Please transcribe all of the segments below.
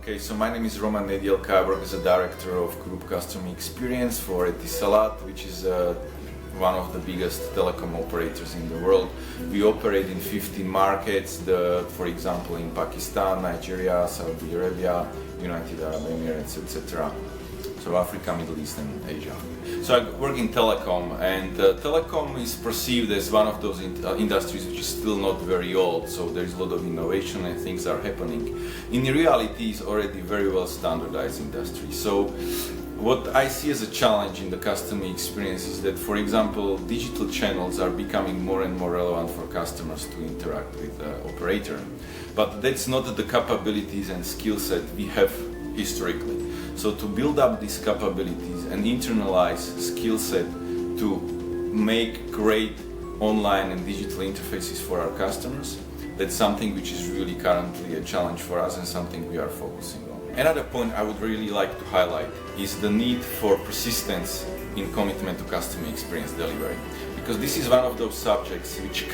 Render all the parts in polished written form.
Okay, so my name is Nedielka. I work as a director of Group Customer Experience for Etisalat, which is one of the biggest telecom operators in the world. We operate in 15 markets, for example in Pakistan, Nigeria, Saudi Arabia, United Arab Emirates, etc. So Africa, Middle East and Asia. So I work in telecom, and telecom is perceived as one of those industries which is still not very old, so there is a lot of innovation and things are happening. In reality, it's already very well standardized industry. So what I see as a challenge in the customer experience is that, for example, digital channels are becoming more and more relevant for customers to interact with the operator. But that's not the capabilities and skill set we have historically. So to build up these capabilities and internalize skill set to make great online and digital interfaces for our customers, that's something which is really currently a challenge for us and something we are focusing on. Another point I would really like to highlight is the need for persistence in commitment to customer experience delivery. Because this is one of those subjects which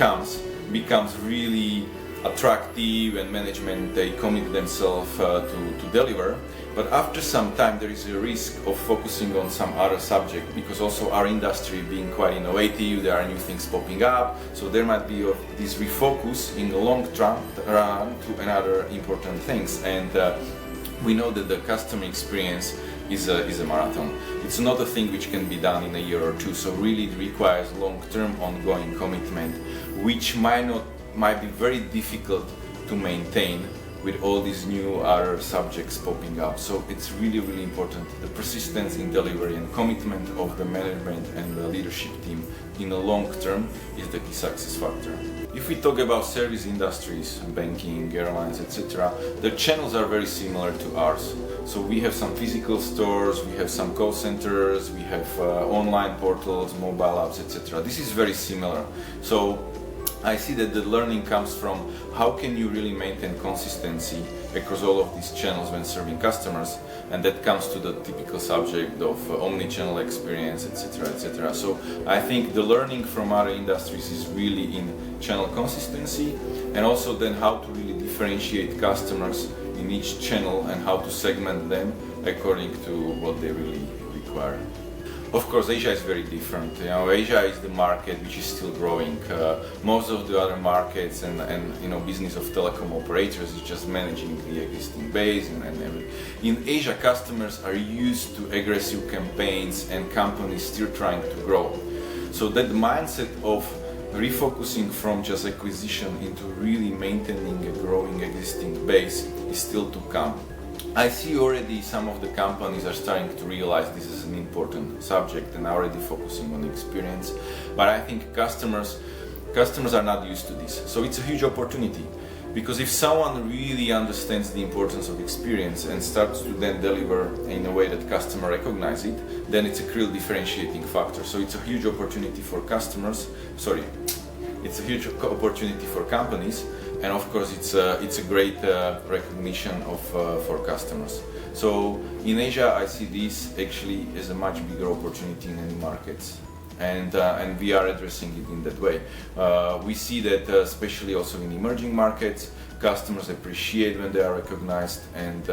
becomes really attractive and management, they commit themselves to deliver. But after some time there is a risk of focusing on some other subject, because also our industry being quite innovative, there are new things popping up, so there might be this refocus in the long run to another important things. And we know that the customer experience is a marathon. It's not a thing which can be done in a year or two, so really it requires long-term ongoing commitment, which might be very difficult to maintain with all these new other subjects popping up. So it's really, really important. The persistence in delivery and commitment of the management and the leadership team in the long term is the key success factor. If we talk about service industries, banking, airlines, etc., the channels are very similar to ours. So we have some physical stores, we have some call centers, we have online portals, mobile apps, etc. This is very similar. So I see that the learning comes from how can you really maintain consistency across all of these channels when serving customers, and that comes to the typical subject of omni-channel experience, etc., etc. So I think the learning from other industries is really in channel consistency, and also then how to really differentiate customers in each channel and how to segment them according to what they really require. Of course, Asia is very different. Asia is the market which is still growing. Most of the other markets and business of telecom operators is just managing the existing base and everything. In Asia, customers are used to aggressive campaigns and companies still trying to grow. So that mindset of refocusing from just acquisition into really maintaining a growing existing base is still to come. I see already some of the companies are starting to realize this is an important subject and are already focusing on experience, but I think customers are not used to this. So it's a huge opportunity, because if someone really understands the importance of experience and starts to then deliver in a way that customer recognize it, then it's a real differentiating factor. So it's a huge opportunity for it's a huge opportunity for companies, and of course it's a great recognition for customers. So in Asia I see this actually as a much bigger opportunity in any markets, and we are addressing it in that way. We see that especially also in emerging markets, customers appreciate when they are recognized, and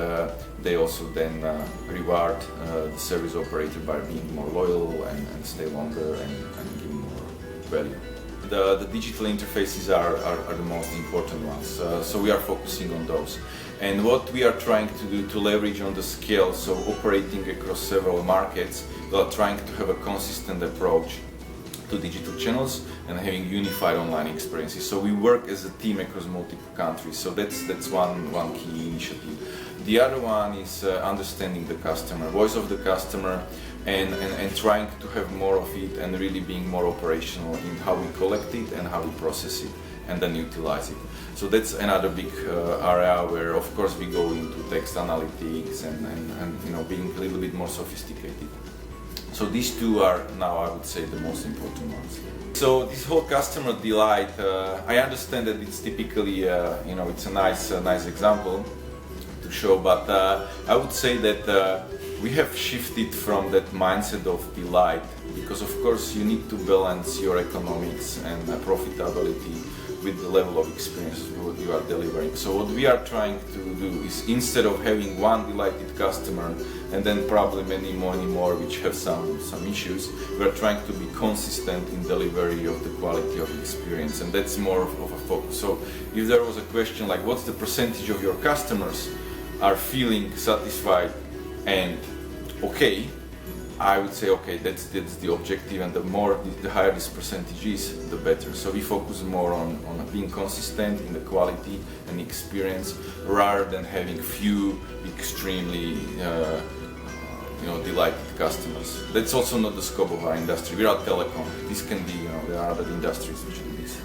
they also then reward the service operator by being more loyal and stay longer and give more value. The digital interfaces are the most important ones, so we are focusing on those. And what we are trying to do to leverage on the scale, so operating across several markets, we are trying to have a consistent approach to digital channels and having unified online experiences. So we work as a team across multiple countries, so that's one key initiative. The other one is understanding the customer, voice of the customer, and trying to have more of it and really being more operational in how we collect it and how we process it and then utilize it. So that's another big area where of course we go into text analytics and being a little bit more sophisticated. So these two are now, I would say, the most important ones. So this whole customer delight, I understand that it's typically it's a nice example to show, but I would say that we have shifted from that mindset of delight, because of course you need to balance your economics and profitability with the level of experience what you are delivering. So what we are trying to do is, instead of having one delighted customer and then probably many more which have some issues, we are trying to be consistent in delivery of the quality of experience, and that's more of a focus. So if there was a question like what's the percentage of your customers are feeling satisfied and okay, I would say okay, that's the objective, and the higher this percentage is, the better. So we focus more on being consistent in the quality and experience rather than having few extremely delighted customers. That's also not the scope of our industry. We are telecom. This can be, there are other industries which do this.